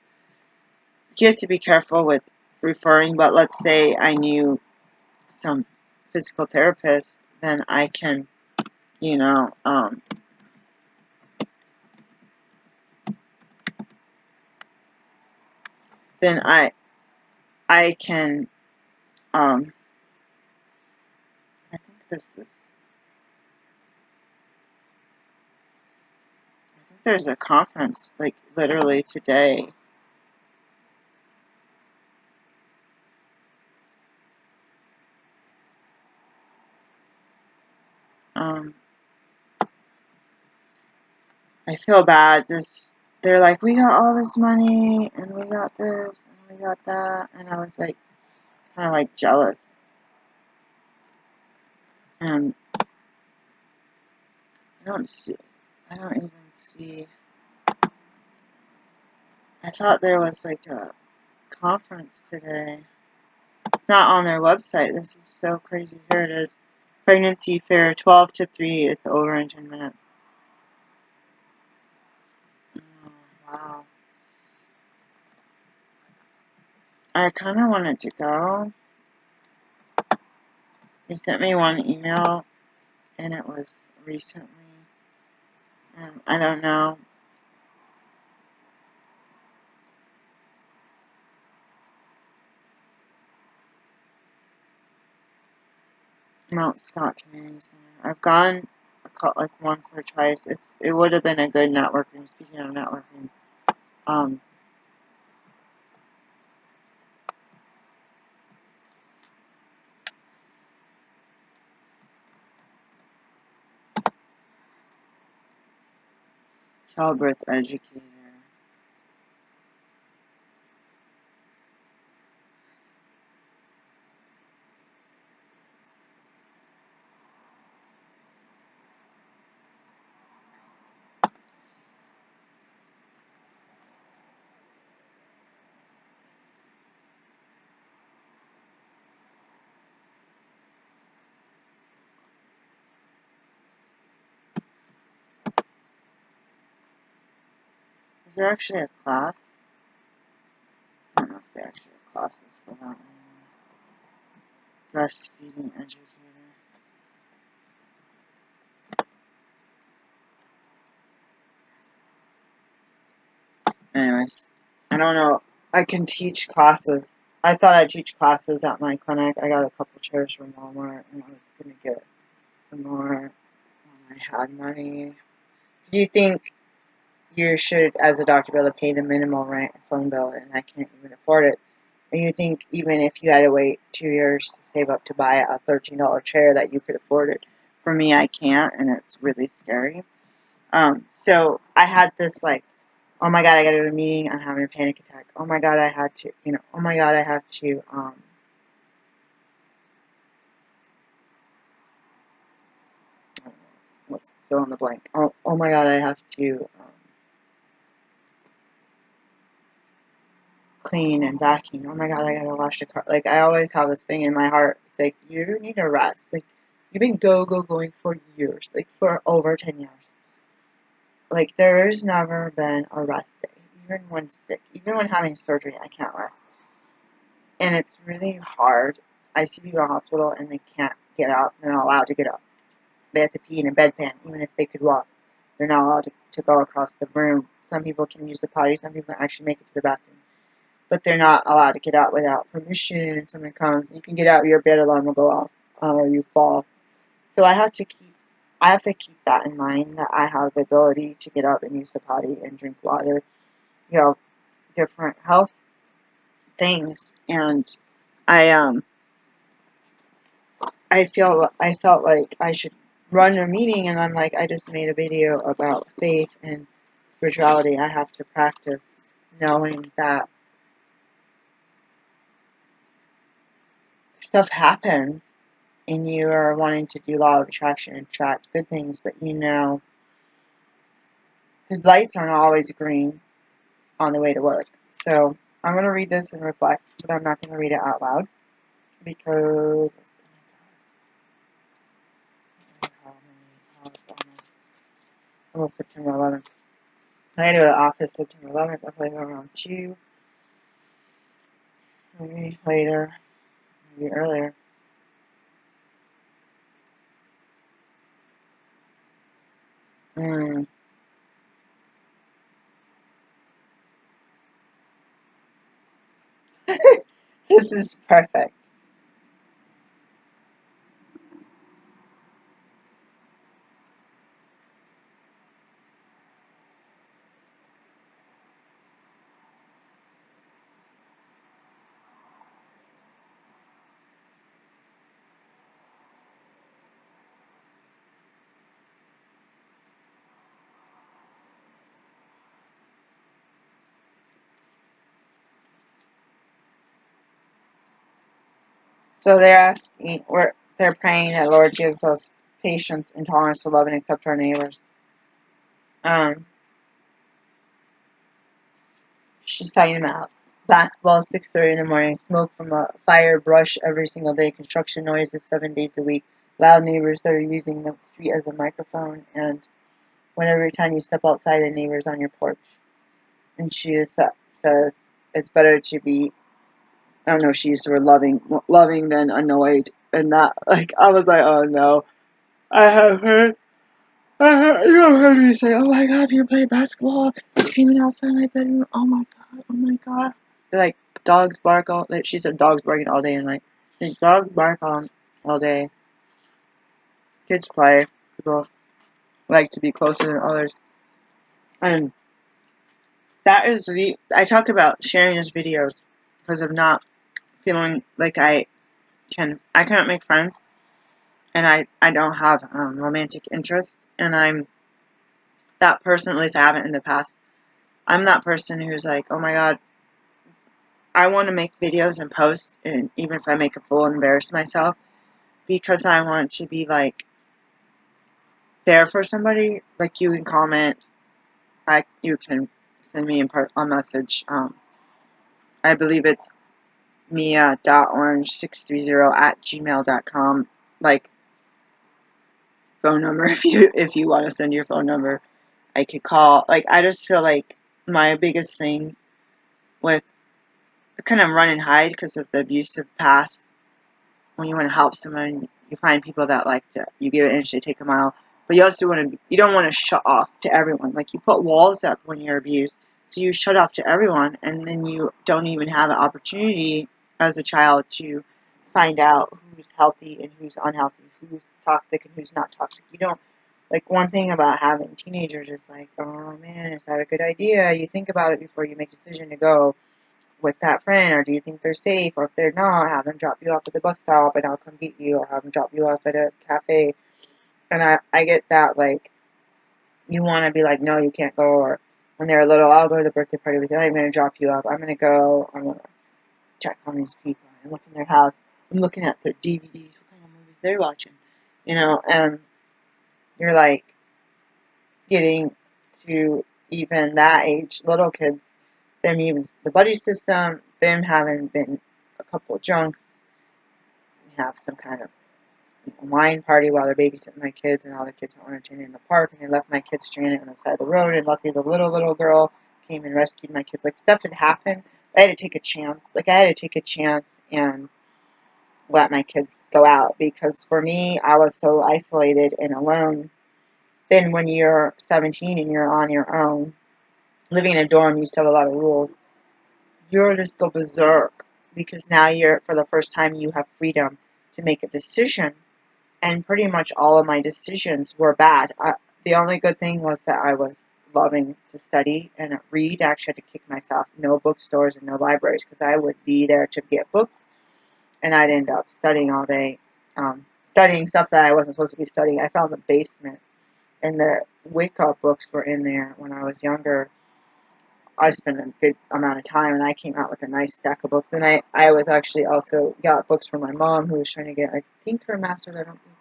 You have to be careful with referring, but let's say I knew some physical therapist, then I can, you know, then I can, I think there's a conference, like, literally today. I feel bad. They're like, we got all this money, and we got this, and we got that, and I was like, kind of like jealous. And I don't even see, I thought there was like a conference today. It's not on their website. This is so crazy. Here it is. Pregnancy fair, 12 to 3. It's over in 10 minutes. Oh, wow. I kind of wanted to go. They sent me one email, and it was recently. I don't know. Mount Scott Community Center. I've gone like once or twice. It would have been a good networking. Speaking of networking, childbirth educator. there actually a class? I don't know if they actually have classes for that one. Breastfeeding educator. Anyways, I don't know. I can teach classes. I thought I'd teach classes at my clinic. I got a couple chairs from Walmart, and I was going to get some more when I had money. Do you think you should, as a doctor, be able to pay the minimal rent phone bill, and I can't even afford it? And you think even if you had to wait 2 years to save up to buy a $13 chair that you could afford it? For me, I can't, and it's really scary. So I had this like, oh my god, I got to go to a meeting, I'm having a panic attack. Oh my god, I had to, oh my god, I have to, let's fill in the blank. Oh my god, I have to clean and vacuum. Oh my god, I gotta wash the car. Like, I always have this thing in my heart. It's like, you need to rest. Like, you've been going for years. Like, for over 10 years. Like, there's never been a rest day. Even when sick. Even when having surgery, I can't rest. And it's really hard. I see people in the hospital and they can't get up. They're not allowed to get up. They have to pee in a bedpan, even if they could walk. They're not allowed to go across the room. Some people can use the potty. Some people can actually make it to the bathroom. But they're not allowed to get out without permission. Someone comes, you can get out, your bed alarm will go off, or you fall. So I have to keep that in mind, that I have the ability to get up and use the potty and drink water. Different health things, and I felt like I should run a meeting, and I'm like, I just made a video about faith and spirituality. I have to practice knowing that stuff happens, and you are wanting to do law of attraction and attract good things, but the lights aren't always green on the way to work. So I'm going to read this and reflect, but I'm not going to read it out loud because it's almost September 11th. I go to the office September 11th. I'll probably go around 2, maybe later, maybe earlier. This is perfect. So they're praying that Lord gives us patience and tolerance to love and accept our neighbors. She's talking about basketball at 6:30 in the morning, smoke from a fire, brush every single day, construction noises 7 days a week, loud neighbors that are using the street as a microphone, and when every time you step outside, the neighbors on your porch. And she says it's better to be, I don't know, she used the word loving than annoyed, and not, like, I was like, oh no, I have heard. You don't heard me say, oh my god, you play basketball, screaming outside my bedroom, oh my god, oh my god. They're like, dogs bark all, like, she said dogs barking all day and night. Dogs bark all day. Kids play. People like to be closer than others. And that is I talk about sharing these videos because of not feeling like I can't make friends, and I don't have romantic interest, and I'm that person, at least I haven't in the past. I'm that person who's like, oh my god, I want to make videos and post, and even if I make a fool and embarrass myself, because I want to be like there for somebody. Like, you can comment, you can send me a message. I believe it's mia.orange630@gmail.com. Like, phone number, if you want to send your phone number, I could call. Like, I just feel like my biggest thing with kind of run and hide because of the abusive past. When you want to help someone, you find people that like to, you give an inch, they take a mile. But you also you don't want to shut off to everyone. Like you put walls up when you're abused, so you shut off to everyone, and then you don't even have an opportunity as a child to find out who's healthy and who's unhealthy, who's toxic and who's not toxic. You don't, like, one thing about having teenagers is like, oh man, is that a good idea? You think about it before you make a decision to go with that friend, or do you think they're safe? Or if they're not, have them drop you off at the bus stop and I'll come get you, or have them drop you off at a cafe. And I get that, like, you want to be like, no, you can't go, or when they're little, I'll go to the birthday party with you, I'm going to drop you off, I'm going to go, I'm going to check on these people and look in their house, I'm looking at their DVDs, what kind of movies they're watching, and you're like getting to even that age, little kids, them using the buddy system, them having been a couple of drunks, have some kind of wine party while they're babysitting my kids, and all the kids were entertaining in the park, and they left my kids stranded on the side of the road, and luckily the little girl came and rescued my kids. Like, stuff had happened. I had to take a chance. Like, I had to take a chance and let my kids go out, because for me, I was so isolated and alone. Then when you're 17 and you're on your own, living in a dorm, you used to have a lot of rules. You'll just go berserk, because now you're, for the first time, you have freedom to make a decision. And pretty much all of my decisions were bad. The only good thing was that I was loving to study and read. I actually had to kick myself. No bookstores and no libraries, because I would be there to get books, and I'd end up studying all day, studying stuff that I wasn't supposed to be studying. I found the basement, and the wake-up books were in there when I was younger. I spent a good amount of time, and I came out with a nice stack of books. And I was actually also got books from my mom, who was trying to get, I think, her master's.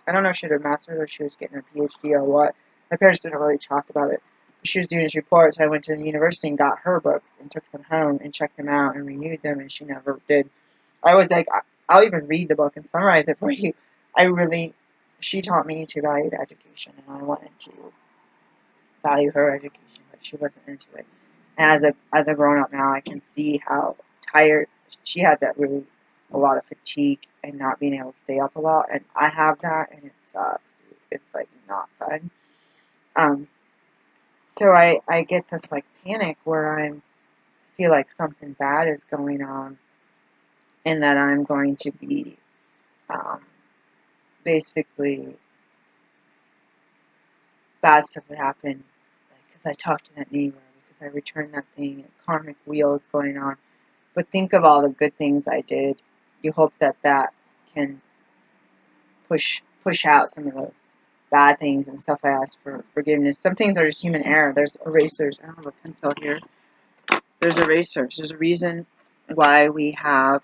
I don't know if she had her master's or she was getting her PhD or what. My parents didn't really talk about it. But she was doing this report, so I went to the university and got her books and took them home and checked them out and renewed them, and she never did. I was like, I'll even read the book and summarize it for you. She taught me to value education, and I wanted to value her education, but she wasn't into it. And as a grown up now, I can see how tired she had. That really a lot of fatigue and not being able to stay up a lot, and I have that, and it sucks, dude. It's like not fun. Um, so I get this like panic where I feel like something bad is going on, and that I'm going to be um, basically bad stuff would happen, because I talked to that neighbor, because I returned that thing, a karmic wheel is going on. But think of all the good things I did. You hope that that can push out some of those bad things and stuff. I ask for forgiveness. Some things are just human error. There's erasers. I don't have a pencil here. There's erasers. There's a reason why we have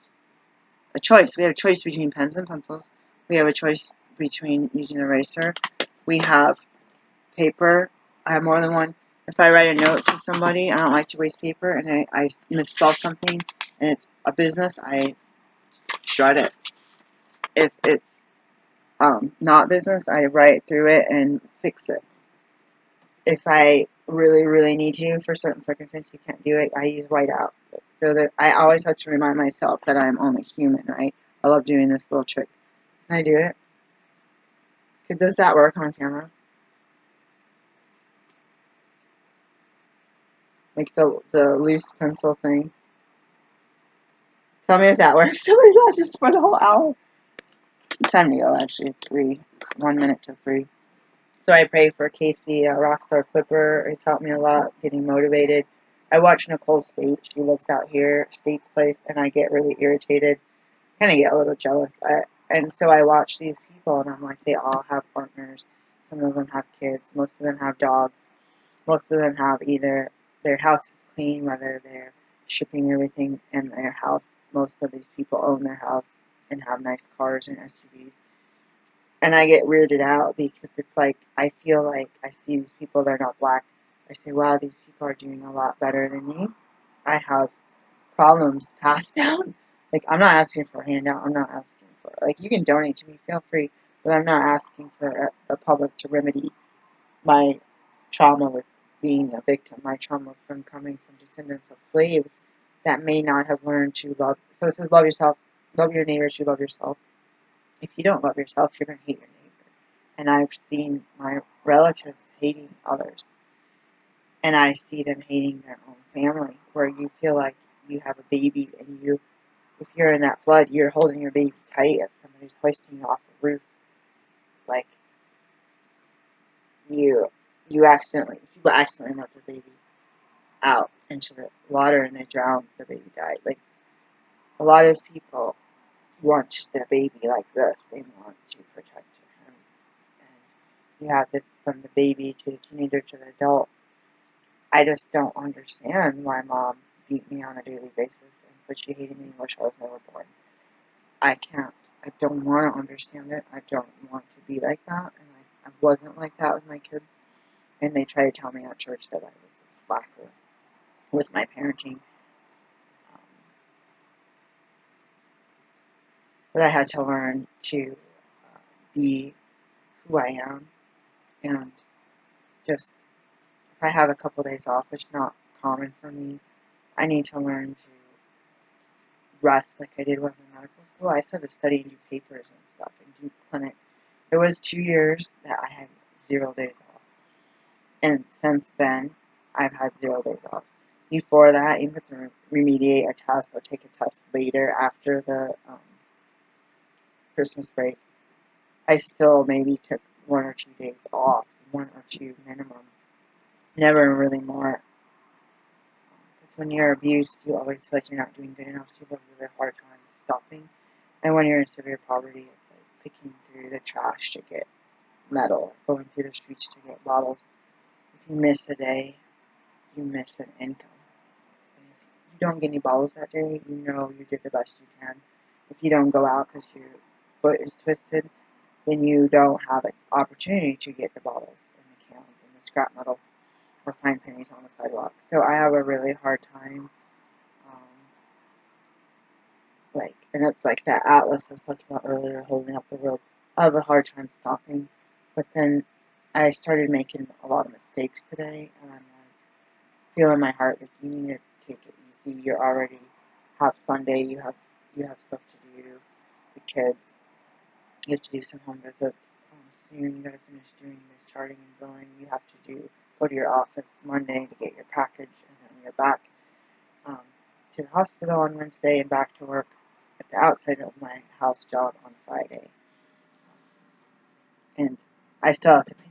a choice. We have a choice between pens and pencils. We have a choice between using an eraser. We have paper. I have more than one. If I write a note to somebody, I don't like to waste paper, and I misspell something, and it's a business, I shred it. If it's not business, I write through it and fix it. If I really, really need to, for certain circumstances, you can't do it, I use whiteout. So that I always have to remind myself that I'm only human, right? I love doing this little trick. Can I do it? Does that work on camera? Like the loose pencil thing. Tell me if that works. Somebody's not just for the whole hour. It's time to go, actually. It's 3. It's 1 minute to 3. So I pray for Casey, a Rockstar Flipper. He's helped me a lot, getting motivated. I watch Nicole State. She lives out here, State's place, and I get really irritated. Kind of get a little jealous. And so I watch these people, and I'm like, they all have partners. Some of them have kids. Most of them have dogs. Most of them have either their house is clean, whether they're shipping everything in their house. Most of these people own their house and have nice cars and SUVs. And I get weirded out, because it's like, I feel like I see these people, they're not black. I say, wow, these people are doing a lot better than me. I have problems passed down. Like, I'm not asking for a handout. I'm not asking for, like, you can donate to me, feel free. But I'm not asking for the public to remedy my trauma with being a victim, my trauma from coming from descendants of slaves that may not have learned to love. So it says, love yourself, love your neighbor as you love yourself. If you don't love yourself, you're going to hate your neighbor. And I've seen my relatives hating others. And I see them hating their own family, where you feel like you have a baby and if you're in that flood, you're holding your baby tight if somebody's hoisting you off the roof. Like, people accidentally let their baby out into the water and they drown, the baby died. Like, a lot of people want their baby like this. They want to protect him. And you have from the baby to the teenager to the adult. I just don't understand why Mom beat me on a daily basis and said she hated me and wished I was never born. I can't. I don't want to understand it. I don't want to be like that. And I wasn't like that with my kids. And they try to tell me at church that I was a slacker with my parenting. But I had to learn to be who I am. And just, if I have a couple days off, it's not common for me. I need to learn to rest like I did when I was in medical school. I started to study and do papers and stuff and do clinic. There was 2 years that I had 0 days off. And since then, I've had 0 days off. Before that, even to remediate a test or take a test later after the Christmas break, I still maybe took 1 or 2 days off, 1 or 2 minimum. Never really more. Because when you're abused, you always feel like you're not doing good enough, so you have a really hard time stopping. And when you're in severe poverty, it's like picking through the trash to get metal, going through the streets to get bottles. If you miss a day, you miss an income. And if you don't get any bottles that day, you know you did the best you can. If you don't go out because your foot is twisted, then you don't have an opportunity to get the bottles and the cans and the scrap metal or find pennies on the sidewalk. So I have a really hard time, and it's like that atlas I was talking about earlier, holding up the world. I have a hard time stopping, but then I started making a lot of mistakes today, and I'm like, feeling my heart, like, you need to take it easy. You already have Sunday, you have stuff to do, the kids, you have to do some home visits soon, you gotta finish doing this charting and billing, you have to go to your office Monday to get your package, and then you're back to the hospital on Wednesday and back to work at the outside of my house job on Friday. And I still have to pay